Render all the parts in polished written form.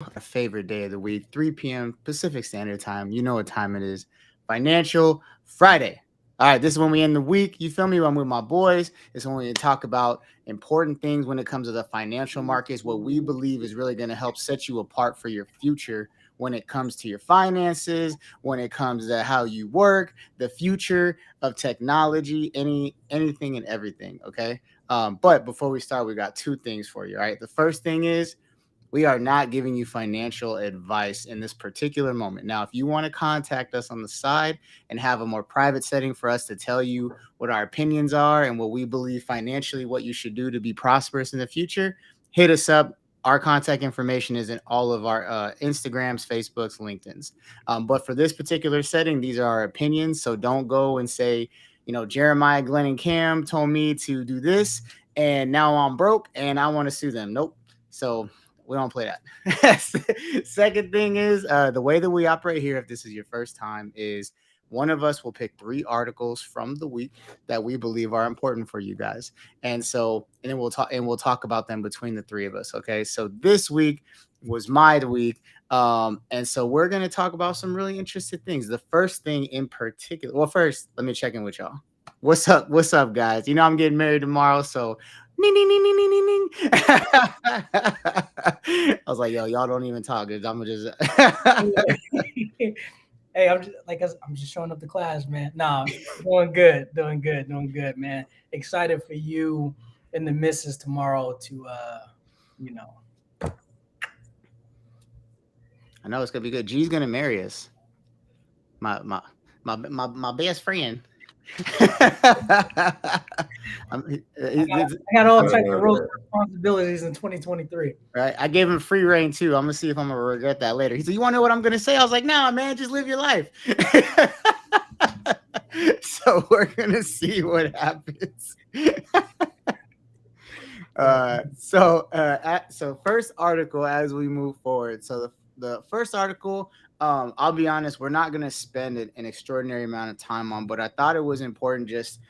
our favorite day of the week, 3 p.m. Pacific Standard Time. You know what time it is. Financial Friday. All right, this is when we end the week. You feel me? I'm with my boys. It's when we talk about important things when it comes to the financial markets, what we believe is really going to help set you apart for your future when it comes to your finances, when it comes to how you work, the future of technology, anything and everything. Okay. But before we start, we got two things for you. All right. The first thing is we are not giving you financial advice in this particular moment. Now, if you want to contact us on the side and have a more private setting for us to tell you what our opinions are and what we believe financially, what you should do to be prosperous in the future, hit us up. Our contact information is in all of our Instagrams, Facebooks, LinkedIn's. But for this particular setting, these are our opinions. So don't go and say, Jeremiah, Glenn, and Cam told me to do this, and now I'm broke and I want to sue them. Nope. So we don't play that. Second thing is the way that we operate here, if this is your first time, is one of us will pick three articles from the week that we believe are important for you guys. And then we'll talk about them between the three of us. Okay. So this week was my week. And so we're gonna talk about some really interesting things. The first thing in particular, well, first, let me check in with y'all. What's up? What's up, guys? I'm getting married tomorrow, so ning, ning, ning, ning, ning, ning, ning. I was like, yo, y'all don't even talk. I'm gonna just Hey, I'm just showing up to class, man. Nah, doing good, doing good, man. Excited for you and the missus tomorrow to you know. I know it's gonna be good. G's gonna marry us. My best friend. I got all I types of love roles that. and responsibilities in 2023. Right. I gave him free reign too. I'm gonna see if I'm gonna regret that later. He said, "You want to know what I'm gonna say?" I was like, "Nah, man, just live your life." So we're gonna see what happens. So first article as we move forward. So the first article, I'll be honest, we're not gonna spend an extraordinary amount of time on, but I thought it was important just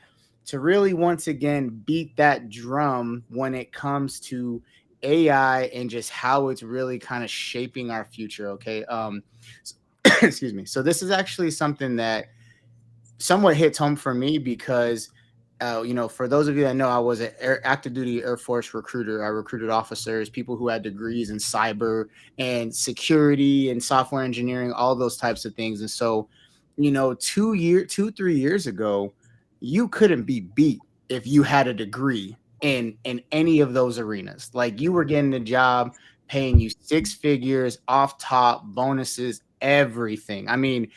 to really once again beat that drum when it comes to AI and just how it's really kind of shaping our future. Okay. Excuse me. So this is actually something that somewhat hits home for me because for those of you that know, I was an active duty Air Force recruiter. I recruited officers, people who had degrees in cyber and security and software engineering, all those types of things. And so, 3 years ago, you couldn't be beat if you had a degree in any of those arenas. Like you were getting a job paying you six figures off top, bonuses, everything. I mean,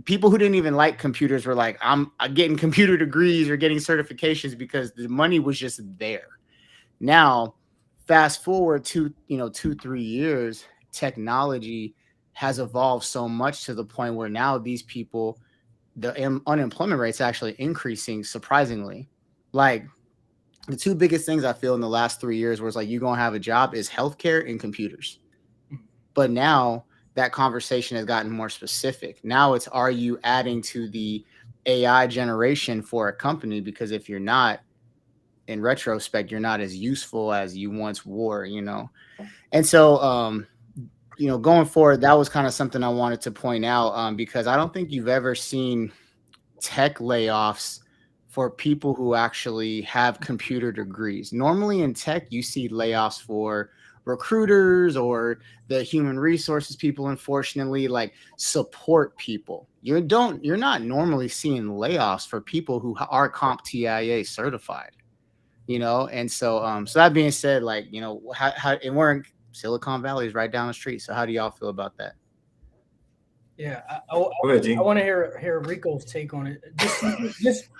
people who didn't even like computers were like, I'm getting computer degrees or getting certifications because the money was just there. Now, fast forward to 2 3 years, technology has evolved so much to the point where now these people, the unemployment rate's actually increasing surprisingly. Like the two biggest things I feel in the last 3 years where it's like you're gonna have a job is healthcare and computers. But now that conversation has gotten more specific. Now it's, are you adding to the AI generation for a company? Because if you're not, in retrospect, you're not as useful as you once were. And so, going forward, that was kind of something I wanted to point out, because I don't think you've ever seen tech layoffs for people who actually have computer degrees. Normally in tech, you see layoffs for recruiters or the human resources people, unfortunately, like support people. You're not normally seeing layoffs for people who are CompTIA certified, and so that being said, like, how and we're in Silicon Valley is right down the street. So how do y'all feel about that? Yeah, Go ahead, I G. want to hear Rico's take on it. Just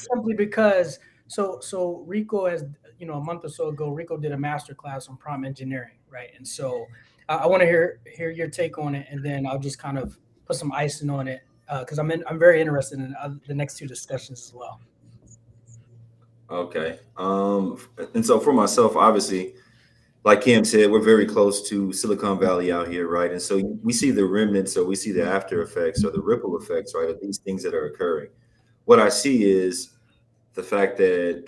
simply because so Rico has, a month or so ago, Rico did a master class on prompt engineering, right? And so I want to hear your take on it, and then I'll just kind of put some icing on it because I'm very interested in the next two discussions as well. Okay. And so for myself, obviously, like Cam said, we're very close to Silicon Valley out here, right? And so we see the remnants, or we see the after effects, or the ripple effects, right, of these things that are occurring. What I see is the fact that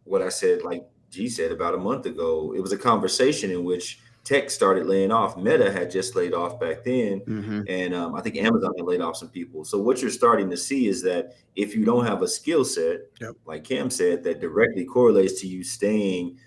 what I said, like G said about a month ago, it was a conversation in which tech started laying off. Meta had just laid off back then, Mm-hmm. and I think Amazon had laid off some people. So what you're starting to see is that if you don't have a skill set, Yep. like Cam said, that directly correlates to you staying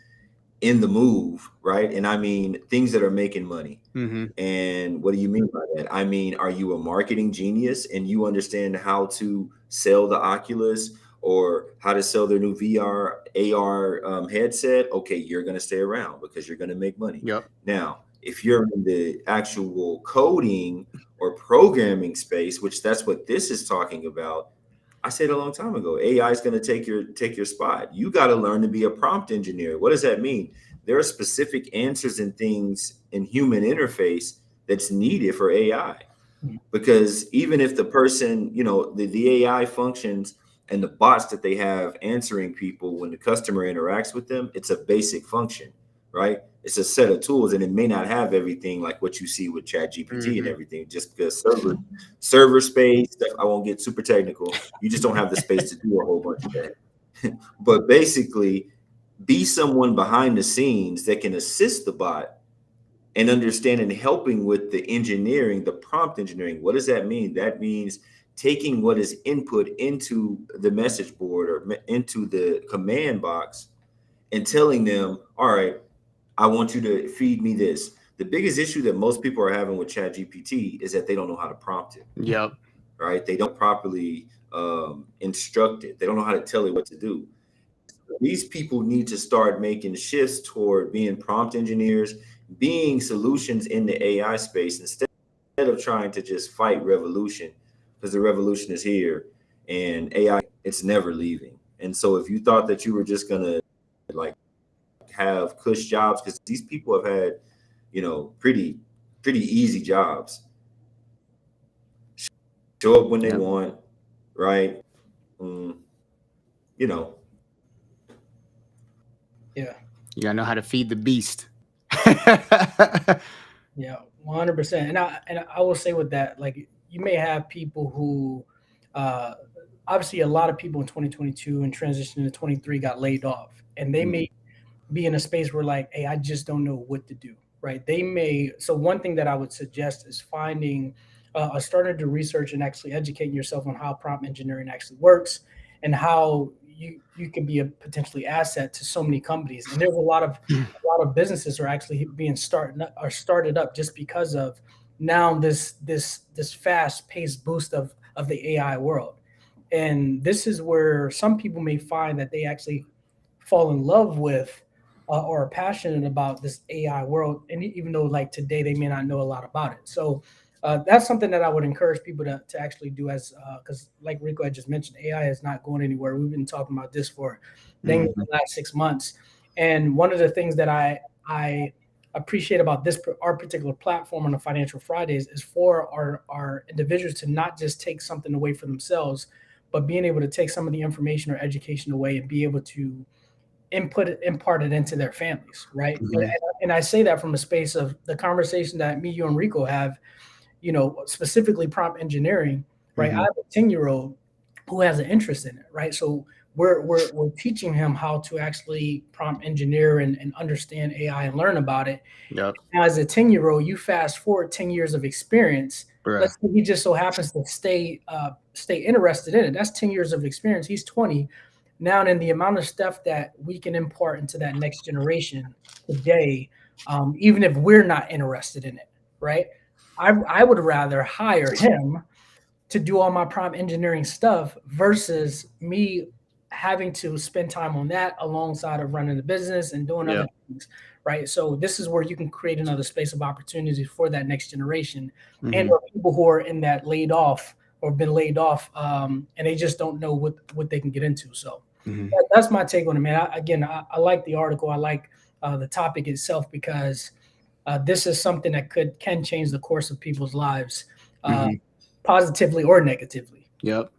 in the move, right? And I mean things that are making money. Mm-hmm. And what do you mean by that? I mean, are you a marketing genius and you understand how to sell the Oculus or how to sell their new VR, AR headset? Okay, you're going to stay around because you're going to make money. Yep. Now, if you're in the actual coding or programming space, which that's what this is talking about, I said a long time ago, AI is going to take your spot. You got to learn to be a prompt engineer. What does that mean? There are specific answers and things in human interface that's needed for AI. Because even if the person, the AI functions and the bots that they have answering people when the customer interacts with them, it's a basic function, right? It's a set of tools, and it may not have everything like what you see with ChatGPT and everything, just because server space stuff. I won't get super technical. You just don't have the space to do a whole bunch of that. But basically, be someone behind the scenes that can assist the bot and understand and helping with the engineering, the prompt engineering. What does that mean? That means taking what is input into the message board or into the command box and telling them, all right, I want you to feed me this. The biggest issue that most people are having with ChatGPT is that they don't know how to prompt it. Yep. Right? They don't properly instruct it. They don't know how to tell it what to do. These people need to start making shifts toward being prompt engineers, being solutions in the AI space instead of trying to just fight revolution, because the revolution is here and AI, it's never leaving. And so if you thought that you were just going to like have cush jobs, because these people have had, pretty easy jobs. Show up when they want, right? Yeah. You gotta know how to feed the beast. Yeah, 100%. And I will say with that, like, you may have people who, obviously a lot of people in 2022 and transition to 23 got laid off, and they may be in a space where like, hey, I just don't know what to do, right? So one thing that I would suggest is finding, starting to research and actually educating yourself on how prompt engineering actually works and how you can be a potentially asset to so many companies. And there's a lot of businesses are actually being started up just because of now this fast paced boost of the AI world. And this is where some people may find that they actually fall in love with or are passionate about this AI world. And even though like today they may not know a lot about it. So that's something that I would encourage people to actually do, as because like Rico had just mentioned, AI is not going anywhere. We've been talking about this for the last 6 months. And one of the things that I appreciate about our particular platform on the Financial Fridays is for our individuals to not just take something away for themselves, but being able to take some of the information or education away and be able to impart it into their families, right? And I say that from a space of the conversation that me, you, and Rico have, specifically prompt engineering, right? I have a 10-year-old who has an interest in it, right? So we're teaching him how to actually prompt engineer and understand AI and learn about it. Yep. Now, as a 10-year-old, you fast forward 10 years of experience. Let's say he just so happens to stay interested in it. That's 10 years of experience. He's 20. Now, in the amount of stuff that we can impart into that next generation today, even if we're not interested in it, right? I would rather hire him to do all my prompt engineering stuff versus me having to spend time on that alongside of running the business and doing other things, right? So this is where you can create another space of opportunity for that next generation and or people who are in that laid off or been laid off and they just don't know what they can get into. So that's my take on it, man. I like the article. I like the topic itself because this is something that can change the course of people's lives positively or negatively. Yep.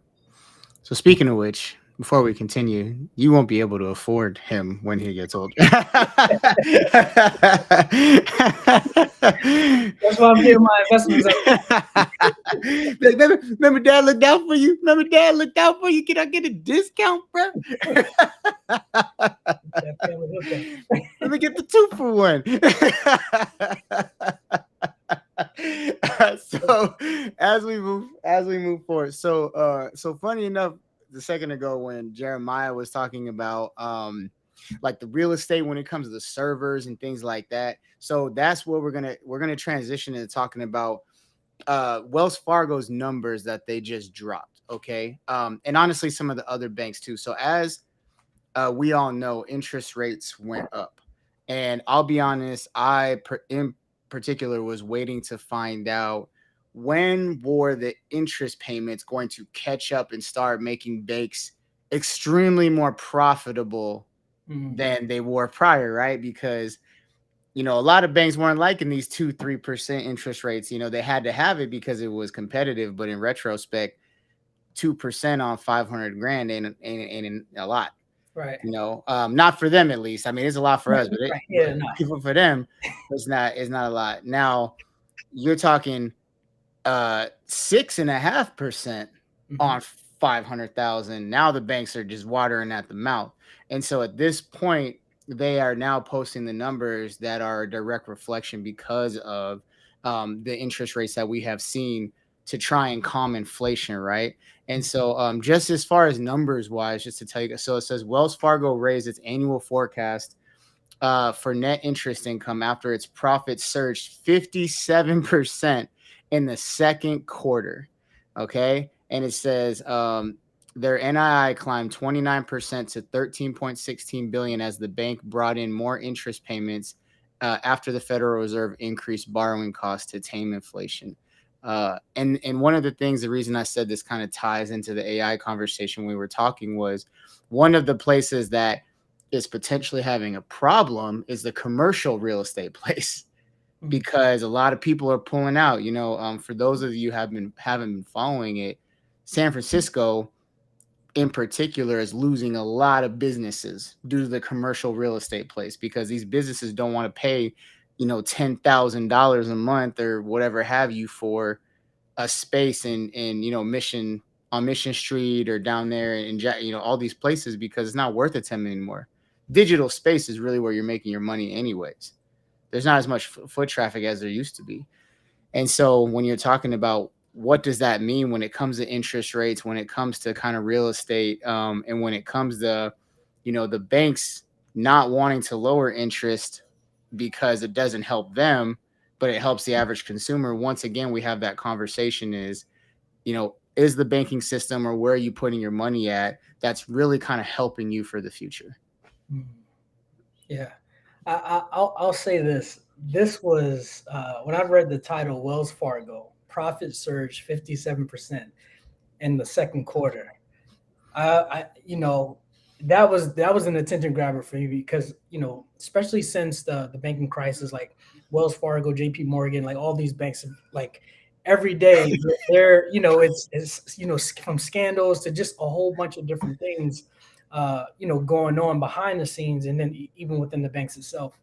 So speaking of which, before we continue, you won't be able to afford him when he gets older. That's why I'm getting my investments up. Remember dad looked out for you? Remember dad looked out for you? Can I get a discount, bro? Let me get the 2-for-1. So as we move forward, so funny enough, the second ago when Jeremiah was talking about like the real estate when it comes to the servers and things like that. So that's what we're gonna transition into talking about Wells Fargo's numbers that they just dropped. Okay. And honestly, some of the other banks too. So as we all know, interest rates went up. And I'll be honest, in particular was waiting to find out when were the interest payments going to catch up and start making banks extremely more profitable than they were prior, right? Because a lot of banks weren't liking these 2-3% interest rates. They had to have it because it was competitive. But in retrospect, 2% on 500 grand ain't a lot. Right. Not for them at least. I mean, it's a lot for us, but for them, it's not a lot. Now you're talking 6.5% on 500,000. Now the banks are just watering at the mouth. And so at this point, they are now posting the numbers that are a direct reflection because of the interest rates that we have seen to try and calm inflation, right? And so just as far as numbers wise, just to tell you, so it says Wells Fargo raised its annual forecast for net interest income after its profits surged 57% in the second quarter. Okay. And it says their NII climbed 29% to 13.16 billion as the bank brought in more interest payments after the Federal Reserve increased borrowing costs to tame inflation. And one of the things, the reason I said this kind of ties into the AI conversation we were talking was one of the places that is potentially having a problem is the commercial real estate place, because a lot of people are pulling out. For those of you who haven't been following it, San Francisco in particular is losing a lot of businesses due to the commercial real estate place, because these businesses don't want to pay $10,000 a month or whatever have you for a space in Mission Street or down there in all these places, because it's not worth it to them anymore. Digital space is really where you're making your money anyways. There's not as much foot traffic as there used to be. And so when you're talking about what does that mean when it comes to interest rates, when it comes to kind of real estate, and when it comes to, the banks not wanting to lower interest because it doesn't help them, but it helps the average consumer. Once again, we have that conversation is the banking system, or where are you putting your money at, that's really kind of helping you for the future? Yeah. I'll say this. This was when I read the title, Wells Fargo profit surge 57% in the second quarter. That was an attention grabber for me, because especially since the banking crisis, like Wells Fargo, JP Morgan, like all these banks, like every day they're it's from scandals to just a whole bunch of different things going on behind the scenes, and then even within the banks itself.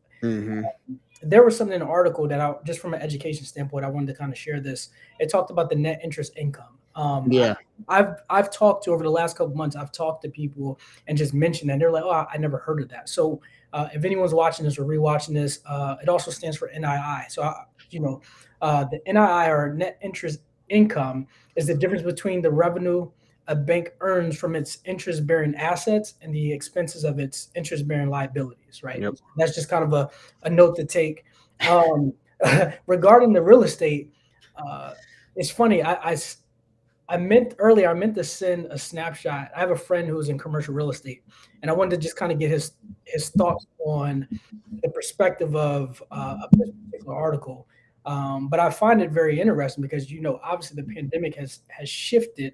There was something in an article that just from an education standpoint, I wanted to kind of share this. It talked about the net interest income. I've talked to, over the last couple of months, I've talked to people and just mentioned that, and they're like, oh, I never heard of that. So if anyone's watching this or rewatching this, it also stands for NII. So the NII, or net interest income, is the difference between the revenue a bank earns from its interest-bearing assets and the expenses of its interest-bearing liabilities, right? Yep. That's just kind of a note to take. Regarding the real estate, it's funny. I meant to send a snapshot. I have a friend who's in commercial real estate, and I wanted to just kind of get his thoughts on the perspective of a particular article. But I find it very interesting because, obviously the pandemic has shifted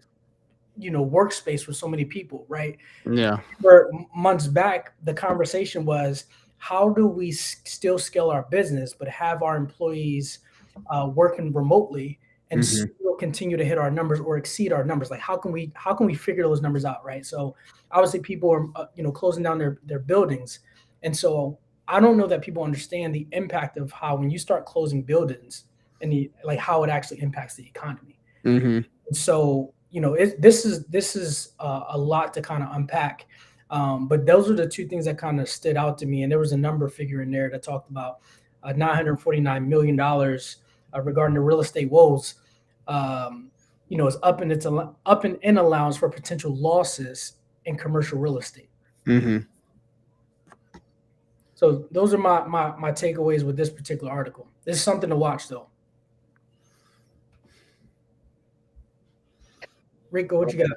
workspace for so many people, right? Yeah. For months back, the conversation was, how do we still scale our business but have our employees working remotely and Mhm. still continue to hit our numbers or exceed our numbers? Like how can we figure those numbers out, right? So obviously people are closing down their buildings, and so I don't know that people understand the impact of how when you start closing buildings and how it actually impacts the economy. Mhm. And so this is a lot to kind of unpack. But those are the two things that kind of stood out to me. And there was a number figure in there that talked about $949 million regarding the real estate woes. Is up in allowance for potential losses in commercial real estate. Mhm. So those are my takeaways with this particular article. This is something to watch, though. Rico, what you got?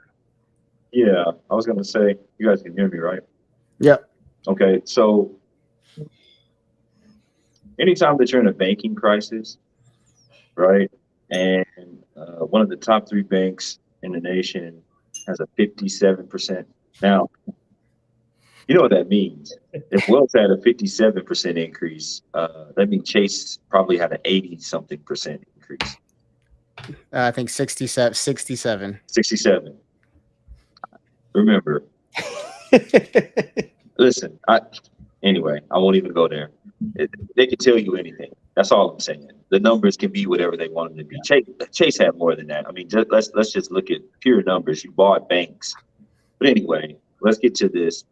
Yeah, I was gonna say, you guys can hear me, right? Yep. Okay, so anytime that you're in a banking crisis, right, and one of the top three banks in the nation has a 57%. Now, you know what that means. If Wells had a 57% increase, that means Chase probably had an 80-something% increase. I think 67. 67. Remember, listen, anyway, I won't even go there. They can tell you anything. That's all I'm saying. The numbers can be whatever they want them to be. Chase had more than that. I mean, let's just look at pure numbers. You bought banks, but anyway, let's get to this.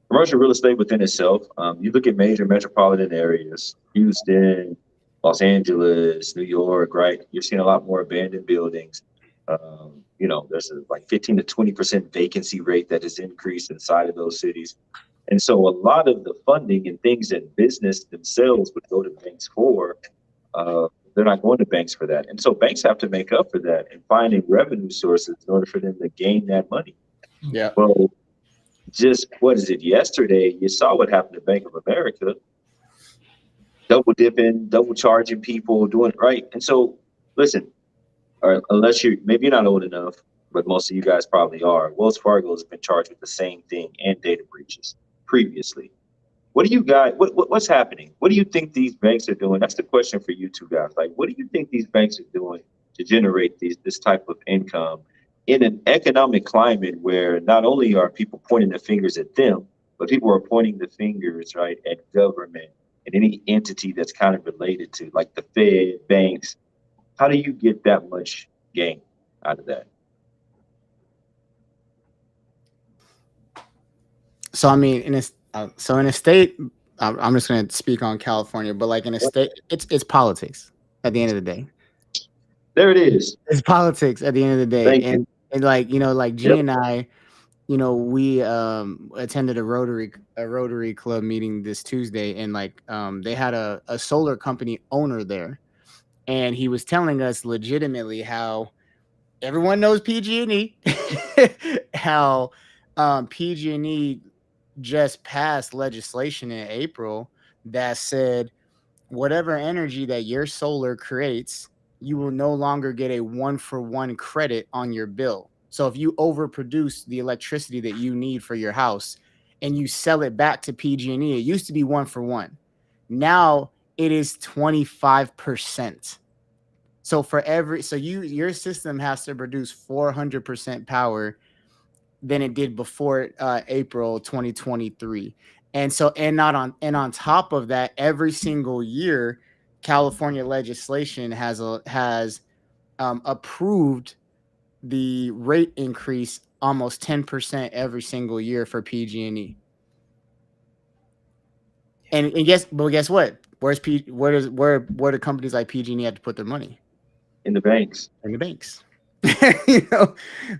Commercial real estate within itself. You look at major metropolitan areas: Houston, Los Angeles, New York. Right, you're seeing a lot more abandoned buildings. There's a 15 to 20% vacancy rate that has increased inside of those cities. And so a lot of the funding and things that business themselves would go to banks for, they're not going to banks for that. And so banks have to make up for that and finding revenue sources in order for them to gain that money. Yeah. Well, just what is it? Yesterday, you saw what happened to Bank of America. Double dipping, double charging people, doing it right. And so, listen, or unless maybe you're not old enough, but most of you guys probably are. Wells Fargo has been charged with the same thing and data breaches previously. What do you guys? What's happening? What do you think these banks are doing? That's the question for you two guys. Like, what do you think these banks are doing to generate this type of income in an economic climate where not only are people pointing the fingers at them, but people are pointing the fingers right at government and any entity that's kind of related to, like the Fed, banks. How do you get that much gain out of that? So I mean, in a state, I'm just going to speak on California, but like in a state, it's politics at the end of the day. There it is. It's politics at the end of the day. Thank and you. like G and I, we attended a Rotary Club meeting this Tuesday, and they had a solar company owner there, and he was telling us legitimately how everyone knows PG&E, how PG&E just passed legislation in April that said whatever energy that your solar creates, you will no longer get a 1-for-1 credit on your bill. So if you overproduce the electricity that you need for your house and you sell it back to PG&E, it used to be 1-for-1. Now it is 25%. So your system has to produce 400% power than it did before April 2023. And on top of that, every single year, California legislation has approved the rate increase almost 10% every single year for PG&E. And guess what? Where do companies like PG&E have to put their money? In the banks. In the banks.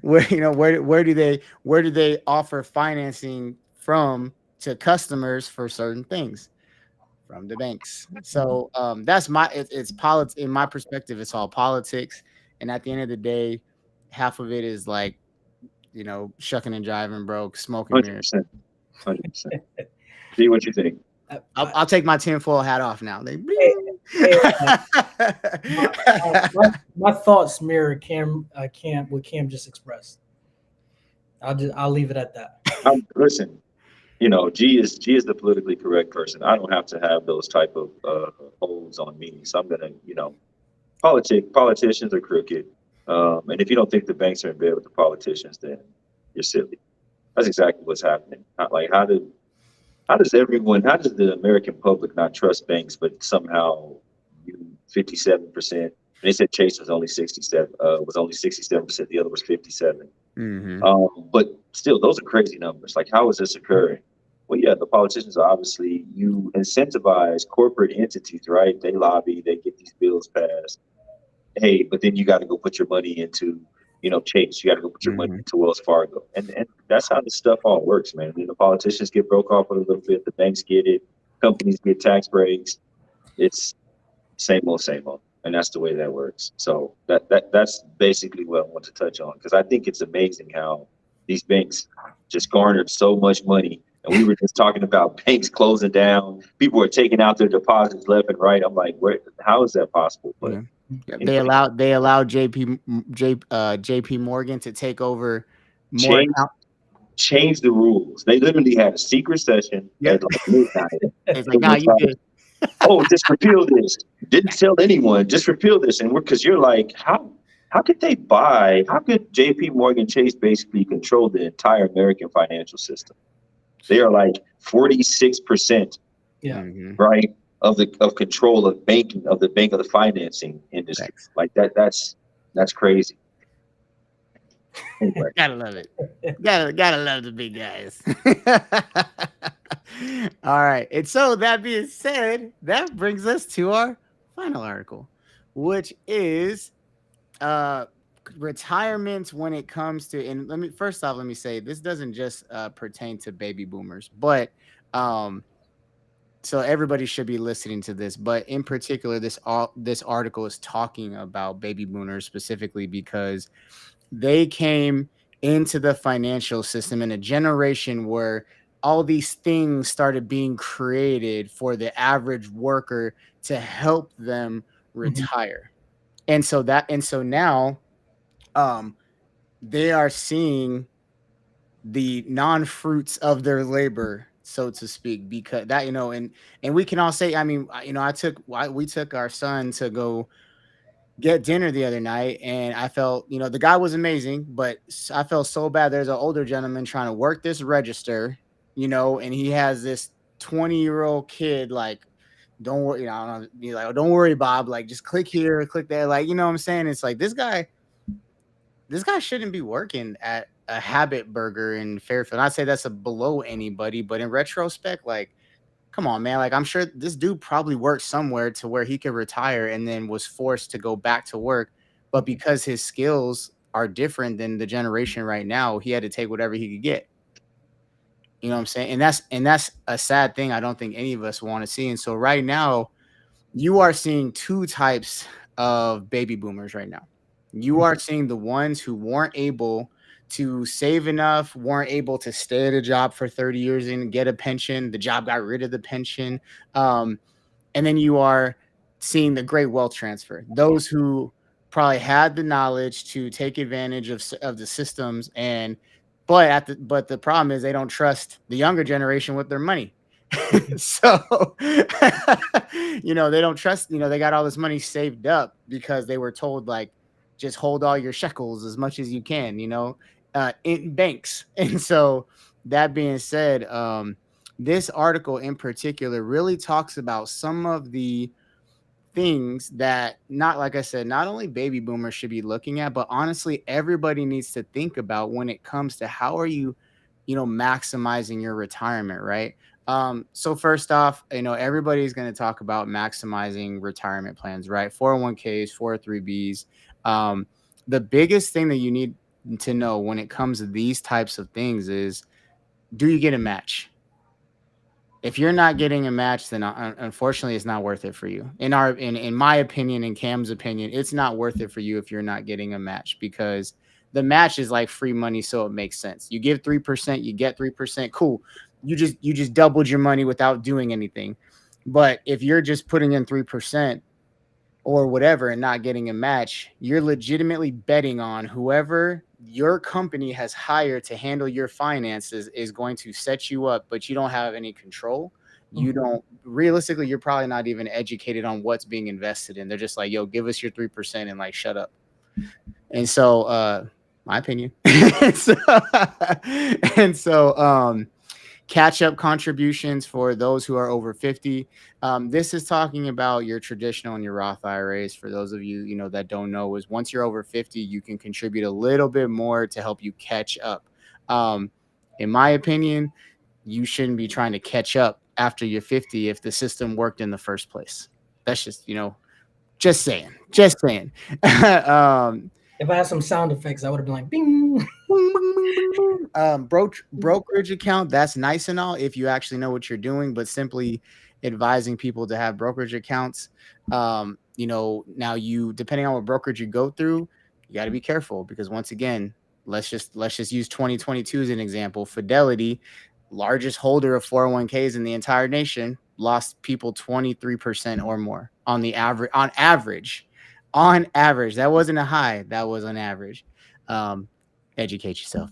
Where do they offer financing from to customers for certain things? From the banks. So that's it's politics. In my perspective, it's all politics. And at the end of the day, half of it is shucking and jiving, bro, smoking mirrors. 100%. See what you think. I'll take my tinfoil hat off now. My thoughts mirror what Cam just expressed. I'll leave it at that. Listen, G is the politically correct person. I don't have to have those type of old rules on me. So I'm gonna, politicians are crooked. And if you don't think the banks are in bed with the politicians, then you're silly. That's exactly what's happening. How does the American public not trust banks, but somehow 57%? They said Chase was only 67%. The other was 57. But still, those are crazy numbers. Like, how is this occurring? Well, yeah, the politicians are obviously, you incentivize corporate entities, right? They lobby, they get these bills passed. Hey, but then you got to go put your money into, Chase. You got to go put your money into Wells Fargo, and that's how this stuff all works, man. And the politicians get broke off a little bit. The banks get it. Companies get tax breaks. It's same old, and that's the way that works. So that's basically what I want to touch on, because I think it's amazing how these banks just garnered so much money. And we were just talking about banks closing down. People are taking out their deposits left and right. I'm like, how is that possible? But they allowed JP Morgan to take over more. Change the rules. They literally had a secret session at like midnight. It's like, nah, you good. Oh, just repeal this. Didn't tell anyone. Just repeal this. And because you're like, how could they buy? How could JP Morgan Chase basically control the entire American financial system? They are like 46%, right, of control of banking, of the financing industry. Thanks. Like that's crazy. Anyway. Gotta love it. Gotta love the big guys. All right. And so that being said, that brings us to our final article, which is retirement when it comes to, and let me say, this doesn't just pertain to baby boomers, but so everybody should be listening to this, but in particular, this article is talking about baby boomers specifically because they came into the financial system in a generation where all these things started being created for the average worker to help them retire. And so now they are seeing the non-fruits of their labor, so to speak, because that, and we can all say, I mean, we took our son to go get dinner the other night, and I felt, the guy was amazing, but I felt so bad. There's an older gentleman trying to work this register, and he has this 20-year-old kid, like, don't worry, he's like, oh, don't worry, Bob, like, just click here, click there, like, you know what I'm saying? It's like, this guy shouldn't be working at a Habit Burger in Fairfield. I'd say that's below anybody, but in retrospect, like, come on, man. Like, I'm sure this dude probably worked somewhere to where he could retire and then was forced to go back to work. But because his skills are different than the generation right now, he had to take whatever he could get. You know what I'm saying? And that's a sad thing I don't think any of us want to see. And so right now, you are seeing two types of baby boomers right now. You are seeing the ones who weren't able to save enough, weren't able to stay at a job for 30 years and get a pension. The job got rid of the pension. And then you are seeing the great wealth transfer. Those who probably had the knowledge to take advantage of the systems, but the problem is they don't trust the younger generation with their money. So, they don't trust, they got all this money saved up because they were told, like, just hold all your shekels as much as you can, in banks. And so that being said, this article in particular really talks about some of the things that, like I said, not only baby boomers should be looking at, but honestly, everybody needs to think about when it comes to how are you, maximizing your retirement, right? So first off, everybody's going to talk about maximizing retirement plans, right? 401ks, 403bs. The biggest thing that you need to know when it comes to these types of things is, do you get a match? If you're not getting a match, then unfortunately it's not worth it for you. In my opinion, in Cam's opinion, it's not worth it for you if you're not getting a match, because the match is like free money. So it makes sense. You give 3%, you get 3%. Cool. You just doubled your money without doing anything. But if you're just putting in 3% or whatever and not getting a match, you're legitimately betting on whoever your company has hired to handle your finances is going to set you up, but you don't have any control. you don't realistically, you're probably not even educated on what's being invested in. They're just like, yo, give us your 3% and like shut up. And so my opinion. and so, catch up contributions for those who are over 50. This is talking about your traditional and your Roth IRAs. For those of you, that don't know, is once you're over 50, you can contribute a little bit more to help you catch up. In my opinion, you shouldn't be trying to catch up after you're 50 if the system worked in the first place. That's just, just saying. If I had some sound effects, I would have been like, bing. Brokerage account, that's nice and all if you actually know what you're doing, but simply advising people to have brokerage accounts. Now you, depending on what brokerage you go through, you got to be careful because once again, let's just use 2022 as an example. Fidelity, largest holder of 401ks in the entire nation, lost people 23% or more on average. That wasn't a high, that was on average. Educate yourself.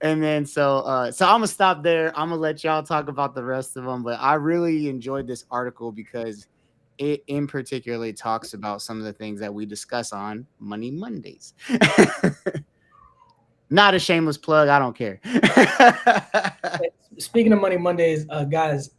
And then so I'm gonna stop there. I'm gonna let y'all talk about the rest of them, but I really enjoyed this article because it in particularly talks about some of the things that we discuss on Money Mondays. Not a shameless plug, I don't care. Speaking of Money Mondays, guys,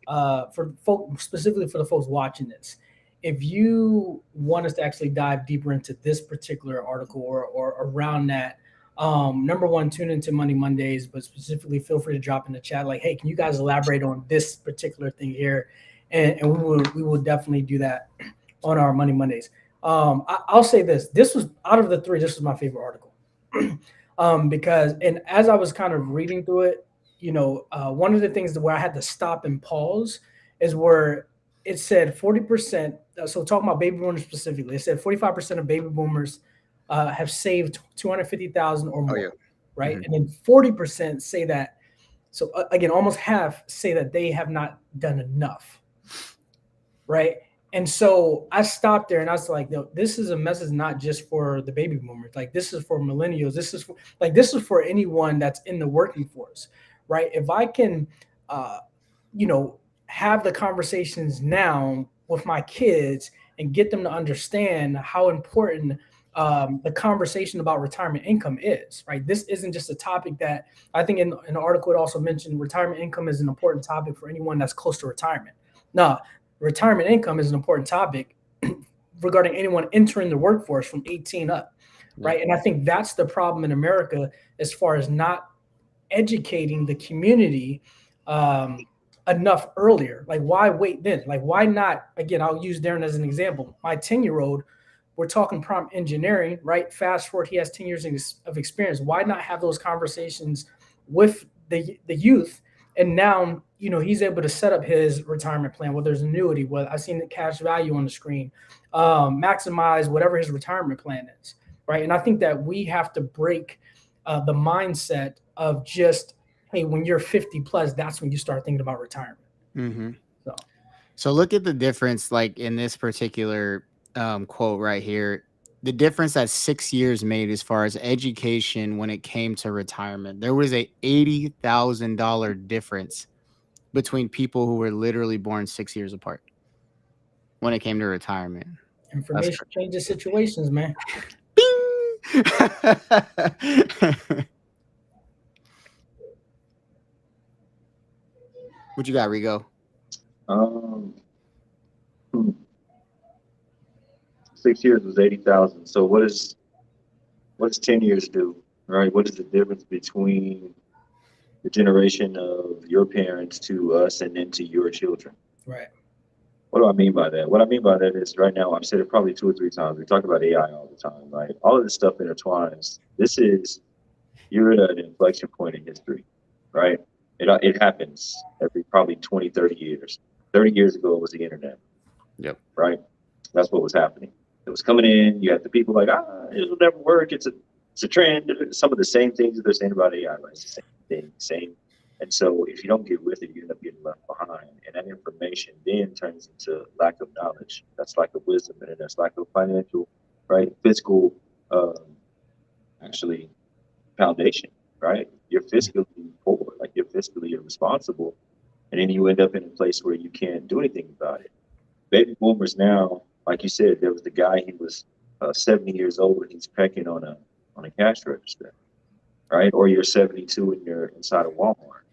specifically for the folks watching this, if you want us to actually dive deeper into this particular article or around that, number one, tune into Money Mondays, but specifically feel free to drop in the chat like, hey, can you guys elaborate on this particular thing here? And we will definitely do that on our Money Mondays. I'll say this was out of the three, this was my favorite article. Because, and as I was kind of reading through it, one of the things where I had to stop and pause is where it said 40%. So talking about baby boomers specifically, it said 45% of baby boomers have saved $250,000 or more, right? Mm-hmm. And then 40% say that. So again, almost half say that they have not done enough, right? And so I stopped there and I was like, no, this is a message not just for the baby boomers. Like this is for millennials. This is for anyone that's in the working force, right? If I can, have the conversations now with my kids and get them to understand how important the conversation about retirement income is, right? This isn't just a topic that I think in the article it also mentioned retirement income is an important topic for anyone that's close to retirement. No, retirement income is an important topic regarding anyone entering the workforce from 18 up, right? And I think that's the problem in America as far as not educating the community enough earlier. Like, why wait then? Like, why not? Again, I'll use Darren as an example. My 10-year-old, we're talking prompt engineering, right? Fast forward, he has 10 years of experience. Why not have those conversations with the youth? And now, he's able to set up his retirement plan, whether there's annuity, whether I've seen the cash value on the screen, maximize whatever his retirement plan is, right? And I think that we have to break the mindset of just, hey, when you're 50 plus, that's when you start thinking about retirement. Mm-hmm. So look at the difference, like in this particular quote right here, the difference that 6 years made as far as education when it came to retirement. There was a $80,000 difference between people who were literally born 6 years apart when it came to retirement. Information changes situations, man. Bing! What you got, Rigo? 6 years was 80,000. So what does 10 years do, right? What is the difference between the generation of your parents to us and then to your children? Right. What do I mean by that? What I mean by that is right now, I've said it probably 2 or 3 times. We talk about AI all the time, right? All of this stuff intertwines. You're at an inflection point in history, right? It happens every probably 20, 30 years. 30 years ago, it was the internet. Yep. Right? That's what was happening. It was coming in. You had the people like, it'll never work. It's a trend. Some of the same things that they're saying about AI, right? It's the same thing. And so if you don't get with it, you end up getting left behind. And that information then turns into lack of knowledge. That's lack of wisdom. And that's lack of financial, right? Fiscal, actually, foundation, right? You're fiscally poor, like you're fiscally irresponsible. and then you end up in a place where you can't do anything about it. Baby boomers now, like you said, there was the guy, he was 70 years old and he's pecking on a cash register, right? Or you're 72 and you're inside of Walmart.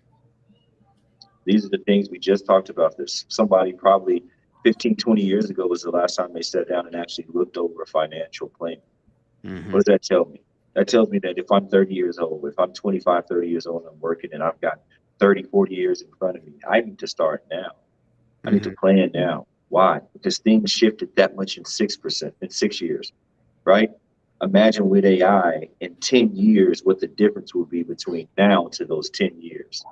These are the things we just talked about. This somebody probably 15, 20 years ago was the last time they sat down and actually looked over a financial plan. Mhm. What does that tell me? That tells me that if I'm 30 years old, if I'm 25, 30 years old, and I'm working and I've got 30, 40 years in front of me, I need to start now. I need to plan now. Why? Because things shifted that much in 6 years, right? Imagine with AI in 10 years, what the difference will be between now to those 10 years.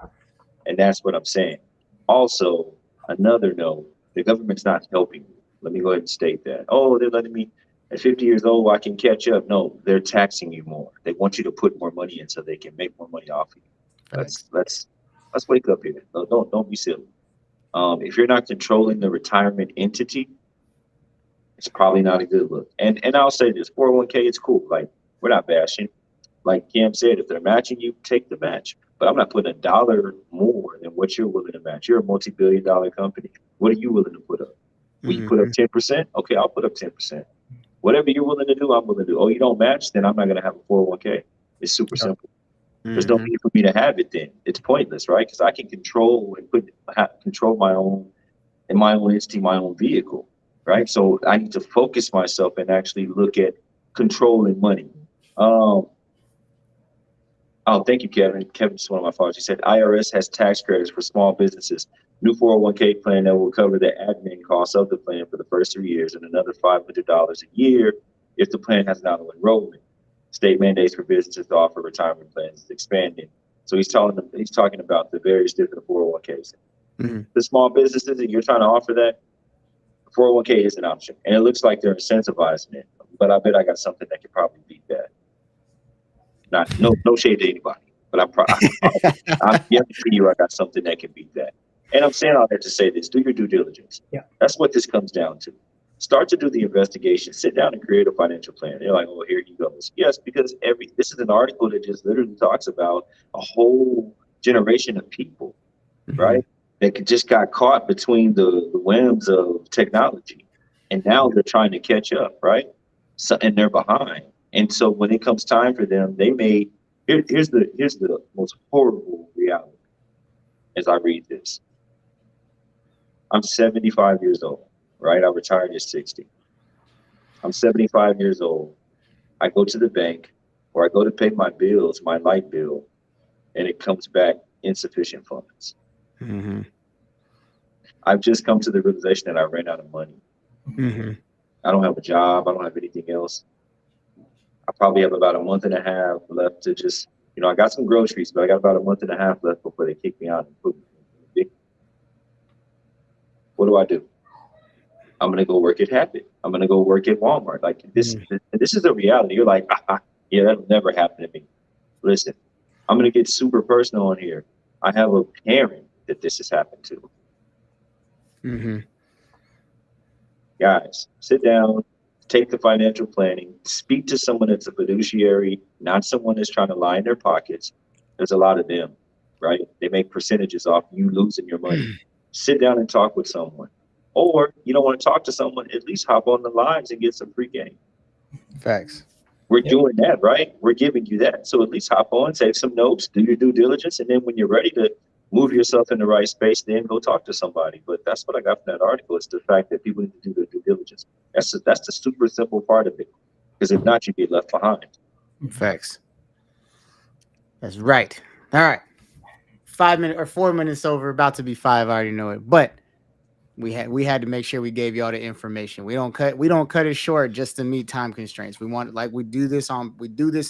And that's what I'm saying. Also, another note, the government's not helping you. Let me go ahead and state that. Oh, they're letting me at 50 years old, I can catch up. No, they're taxing you more. They want you to put more money in so they can make more money off of you. Let's wake up here. Don't be silly. If you're not controlling the retirement entity, it's probably not a good look. And I'll say this, 401k, it's cool. Like, we're not bashing. Like Cam said, if they're matching you, take the match. But I'm not putting $1 more than what you're willing to match. You're a multi-billion-dollar company. What are you willing to put up? Will you put up 10%? Okay, I'll put up 10%. Whatever you're willing to do, I'm willing to do. Oh, you don't match? Then I'm not going to have a 401k. It's super simple. There's no need for me to have it then. It's pointless, right? Because I can control and control my own entity, my own vehicle, right? So I need to focus myself and actually look at controlling money. Oh, thank you, Kevin. Kevin's one of my fathers. He said IRS has tax credits for small businesses. New 401k plan that will cover the admin costs of the plan for the first 3 years and another $500 a year if the plan has an auto enrollment. State mandates for businesses to offer retirement plans is expanding. So he's talking about the various different 401ks. The small businesses that you're trying to offer that, 401k is an option. And it looks like they're incentivizing it. But I bet I got something that could probably beat that. No shade to anybody, but I'm guarantee you I got something that can beat that. And I'm saying all that to say this: do your due diligence. Yeah, that's what this comes down to. Start to do the investigation. Sit down and create a financial plan. You're like, oh, here you go. Yes, because this is an article that just literally talks about a whole generation of people, right? That just got caught between the whims of technology, and now they're trying to catch up, right? So, and they're behind. And so when it comes time for them, here's the most horrible reality as I read this. I'm 75 years old, right? I retired at 60. I'm 75 years old. I go to the bank or I go to pay my bills, my light bill, and it comes back insufficient funds. I've just come to the realization that I ran out of money. I don't have a job. I don't have anything else. I probably have about a month and a half left to just, I got some groceries, but I got about a month and a half left before they kick me out and put me in. What do? I'm going to go work at Habit. I'm going to go work at Walmart. Like this is the reality. You're like, yeah, that'll never happen to me. Listen, I'm going to get super personal on here. I have a parent that this has happened to. Guys, sit down. Take the financial planning, speak to someone that's a fiduciary, not someone that's trying to line their pockets. There's a lot of them, right? They make percentages off you losing your money. Sit down and talk with someone. Or you don't want to talk to someone, at least hop on the lines and get some free game. Facts. We're doing that, right? We're giving you that. So at least hop on, take some notes, do your due diligence, and then when you're ready to move yourself in the right space, then go talk to somebody. But that's what I got from that article. It's the fact that people need to do their due diligence. That's the super simple part of it. Because if not, you get left behind. Facts. That's right. All right. 5 minutes or 4 minutes over, about to be 5. I already know it. But we had to make sure we gave you all the information. We don't cut it short just to meet time constraints. We do this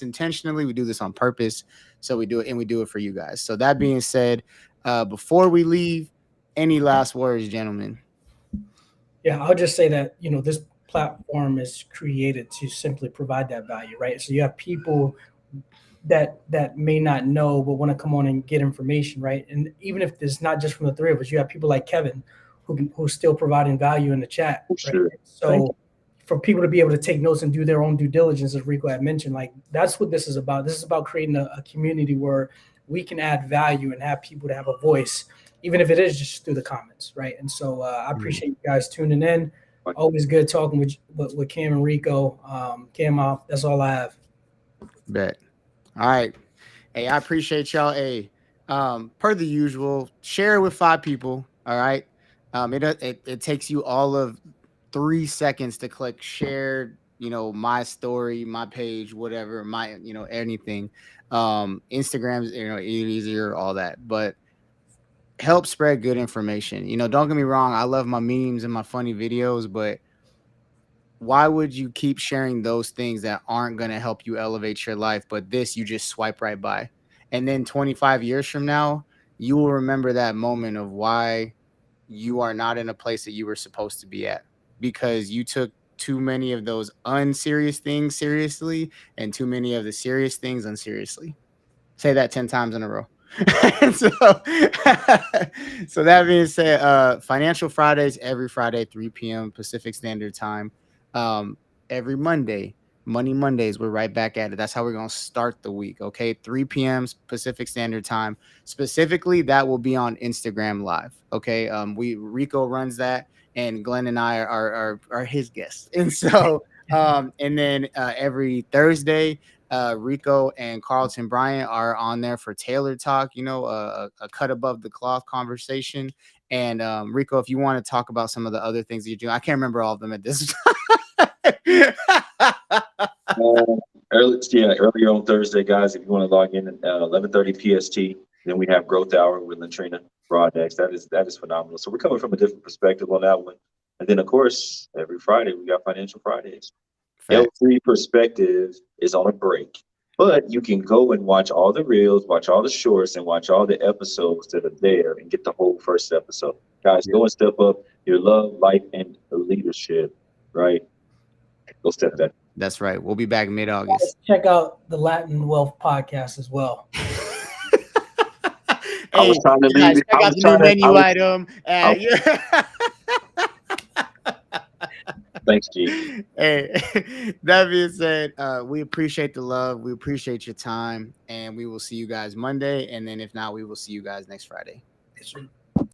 intentionally. We do this on purpose. So we do it for you guys. So that being said, before we leave, any last words, gentlemen? Yeah, I'll just say that, this platform is created to simply provide that value, right? So you have people that may not know but want to come on and get information, right? And even if it's not just from the three of us, you have people like Kevin who's still providing value in the chat. Right? Sure. So for people to be able to take notes and do their own due diligence, as Rico had mentioned, like that's what this is about. This is about creating a community where we can add value and have people to have a voice even if it is just through the comments, right? And so I appreciate you guys tuning in. Always good talking with Cam and Rico. Cam, that's all I have. Bet. All right. Hey, I appreciate y'all. Hey, per the usual, share it with 5 people. All right. It takes you all of 3 seconds to click share, my story, my page, whatever, anything. Instagram's, easier, all that, but help spread good information. Don't get me wrong. I love my memes and my funny videos, but why would you keep sharing those things that aren't going to help you elevate your life? But this, you just swipe right by. And then 25 years from now, you will remember that moment of why you are not in a place that you were supposed to be at, because you took too many of those unserious things seriously and too many of the serious things unseriously. Say that 10 times in a row. so that being said, Financial Fridays, every Friday, 3 p.m. Pacific Standard Time. Every Monday, Money Mondays, we're right back at it. That's how we're going to start the week. Okay. 3 p.m. Pacific Standard Time. Specifically, that will be on Instagram Live. Okay. Rico runs that, and Glenn and I are his guests. And so, and then every Thursday, Rico and Carlton Bryant are on there for Taylor Talk, a cut above the cloth conversation. And Rico, if you want to talk about some of the other things that you do, I can't remember all of them at this time. Earlier on Thursday, guys, if you want to log in at 11:30 PST, then we have Growth Hour with Latrina Broadnex. That is phenomenal. So we're coming from a different perspective on that one. And then, of course, every Friday we got Financial Fridays. L3 Perspective is on a break, but you can go and watch all the reels, watch all the shorts, and watch all the episodes that are there and get the whole first episode. Guys, go and step up your love, life, and leadership, right? Go step that. That's right. We'll be back mid-August. Check out the Latin Wealth Podcast as well. I was trying to leave. Check out the new menu item. Thanks, G. Hey, that being said, we appreciate the love. We appreciate your time, and we will see you guys Monday. And then if not, we will see you guys next Friday. Yes, sir.